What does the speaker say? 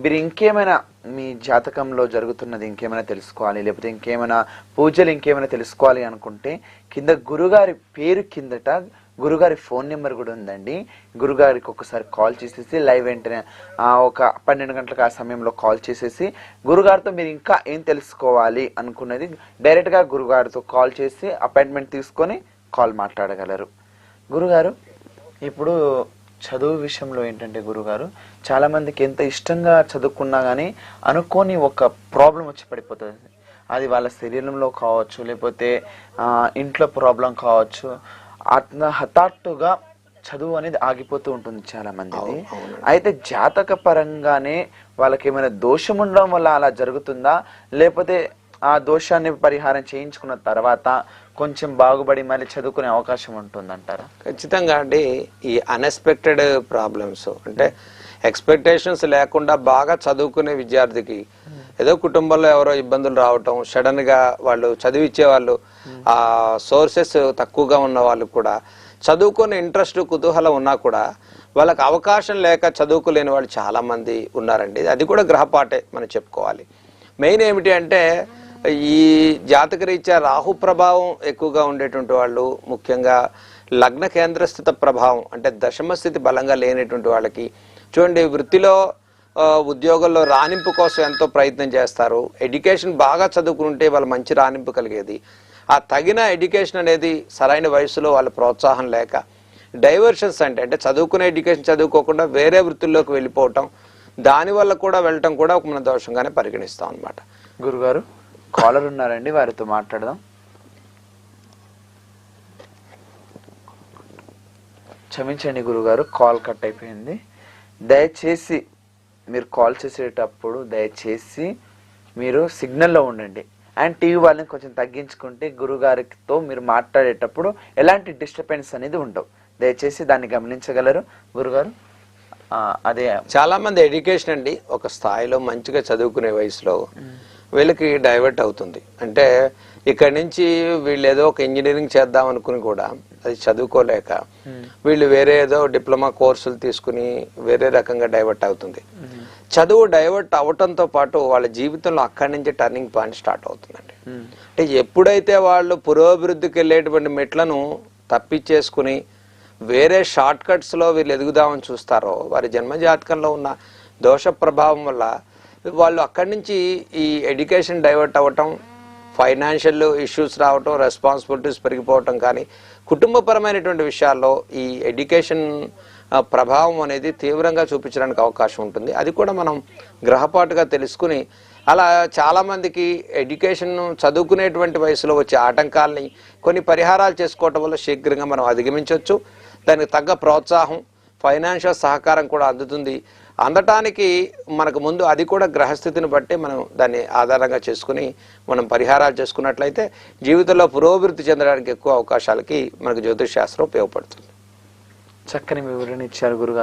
మీరు ఇంకేమైనా మీ జాతకంలో జరుగుతున్నది ఇంకేమైనా తెలుసుకోవాలి, లేకపోతే ఇంకేమైనా పూజలు ఇంకేమైనా తెలుసుకోవాలి అనుకుంటే కింద గురుగారి పేరు కిందట గురుగారి ఫోన్ నెంబర్ కూడా ఉందండి. గురుగారికి ఒకసారి కాల్ చేసేసి లైవ్ వెంటనే ఒక 12 గంటలకు ఆ సమయంలో కాల్ చేసేసి గురుగారితో మీరు ఇంకా ఏం తెలుసుకోవాలి అనుకున్నది డైరెక్ట్గా గురుగారితో కాల్ చేసి అపాయింట్మెంట్ తీసుకొని కాల్ మాట్లాడగలరు. గురుగారు, ఇప్పుడు చదువు విషయంలో ఏంటంటే గురుగారు, చాలా మందికి ఎంత ఇష్టంగా చదువుకున్నా కానీ అనుకోని ఒక ప్రాబ్లం వచ్చి పడిపోతుంది. అది వాళ్ళ శరీరంలో కావచ్చు, లేకపోతే ఇంట్లో ప్రాబ్లం కావచ్చు. హఠాత్తుగా చదువు అనేది ఆగిపోతూ ఉంటుంది చాలా మందిది. అయితే జాతక పరంగానే వాళ్ళకి ఏమైనా దోషం ఉండడం వల్ల అలా జరుగుతుందా, లేకపోతే ఆ దోషాన్ని పరిహారం చేయించుకున్న తర్వాత కొంచెం బాగుపడి మళ్ళీ చదువుకునే అవకాశం ఉంటుందంటారా? ఖచ్చితంగా అండి. ఈ అన్ఎక్స్పెక్టెడ్ ప్రాబ్లమ్స్ అంటే ఎక్స్పెక్టేషన్స్ లేకుండా బాగా చదువుకునే విద్యార్థికి ఏదో కుటుంబంలో ఎవరో ఇబ్బందులు రావటం, సడన్ గా వాళ్ళు చదివిచ్చే వాళ్ళు ఆ సోర్సెస్ తక్కువగా ఉన్న వాళ్ళు కూడా చదువుకునే ఇంట్రెస్ట్ కుతూహలం ఉన్నా కూడా వాళ్ళకి అవకాశం లేక చదువుకోలేని వాళ్ళు చాలా మంది ఉన్నారండి. అది కూడా గ్రహపాటే మనం చెప్పుకోవాలి. మెయిన్ ఏమిటి అంటే ఈ జాతక రీత్యా రాహు ప్రభావం ఎక్కువగా ఉండేటువంటి వాళ్ళు, ముఖ్యంగా లగ్న కేంద్రస్థిత ప్రభావం అంటే దశమ స్థితి బలంగా లేనటువంటి వాళ్ళకి చూడండి, వృత్తిలో ఉద్యోగంలో రాణింపు కోసం ఎంతో ప్రయత్నం చేస్తారు. ఎడ్యుకేషన్ బాగా చదువుకుంటే వాళ్ళు మంచి రాణింపు కలిగేది. ఆ తగిన ఎడ్యుకేషన్ అనేది సరైన వయసులో వాళ్ళ ప్రోత్సాహం లేక డైవర్షన్స్ అంటే చదువుకునే ఎడ్యుకేషన్ చదువుకోకుండా వేరే వృత్తుల్లోకి వెళ్ళిపోవటం, దానివల్ల కూడా వెళ్ళటం కూడా ఒక మన దోషంగానే పరిగణిస్తాం అనమాట. గురుగారు, కాలర్ ఉన్నారండి, వారితో మాట్లాడదాం. క్షమించండి గురుగారు, కాల్ కట్ అయిపోయింది. దయచేసి మీరు కాల్ చేసేటప్పుడు దయచేసి మీరు సిగ్నల్లో ఉండండి. అండ్ టీవీ వాళ్ళని కొంచెం తగ్గించుకుంటే గురుగారితో మీరు మాట్లాడేటప్పుడు ఎలాంటి డిస్టర్బెన్స్ అనేది ఉండవు. దయచేసి దాన్ని గమనించగలరు గురుగారు. అదే చాలా మంది ఎడ్యుకేషన్ అండి ఒక స్థాయిలో మంచిగా చదువుకునే వయసులో వీళ్ళకి డైవర్ట్ అవుతుంది. అంటే ఇక్కడ నుంచి వీళ్ళు ఏదో ఒక ఇంజనీరింగ్ చేద్దాం అనుకుని కూడా అది చదువుకోలేక వీళ్ళు వేరే ఏదో డిప్లొమా కోర్సులు తీసుకుని వేరే రకంగా డైవర్ట్ అవుతుంది. చదువు డైవర్ట్ అవటంతో పాటు వాళ్ళ జీవితంలో అక్కడి నుంచి టర్నింగ్ పాయింట్ స్టార్ట్ అవుతుందండి. అంటే ఎప్పుడైతే వాళ్ళు పురోభివృద్ధికి వెళ్ళేటువంటి మెట్లను తప్పించేసుకుని వేరే షార్ట్ కట్స్ లో వీళ్ళు ఎదుగుదామని చూస్తారో వారి జన్మజాతకంలో ఉన్న దోష ప్రభావం వల్ల వాళ్ళు అక్కడి నుంచి ఈ ఎడ్యుకేషన్ డైవర్ట్ అవ్వటం, ఫైనాన్షియల్ ఇష్యూస్ రావటం, రెస్పాన్సిబిలిటీస్ పెరిగిపోవటం, కానీ కుటుంబపరమైనటువంటి విషయాల్లో ఈ ఎడ్యుకేషన్ ప్రభావం అనేది తీవ్రంగా చూపించడానికి అవకాశం ఉంటుంది. అది కూడా మనం గ్రహపాటుగా తెలుసుకుని అలా చాలామందికి ఎడ్యుకేషన్ చదువుకునేటువంటి వయసులో వచ్చే ఆటంకాలని కొన్ని పరిహారాలు చేసుకోవటం వల్ల శీఘ్రంగా మనం అధిగమించవచ్చు. దానికి తగ్గ ప్రోత్సాహం, ఫైనాన్షియల్ సహకారం కూడా అందుతుంది. అందటానికి మనకు ముందు అది కూడా గ్రహస్థితిని బట్టి మనం దాన్ని ఆధారంగా చేసుకుని మనం పరిహారాలు చేసుకున్నట్లయితే జీవితంలో పురోభివృద్ధి చెందడానికి ఎక్కువ అవకాశాలకి మనకు జ్యోతిష్ శాస్త్రం ఉపయోగపడుతుంది. చక్కని వివరణ ఇచ్చారు గురుగారు.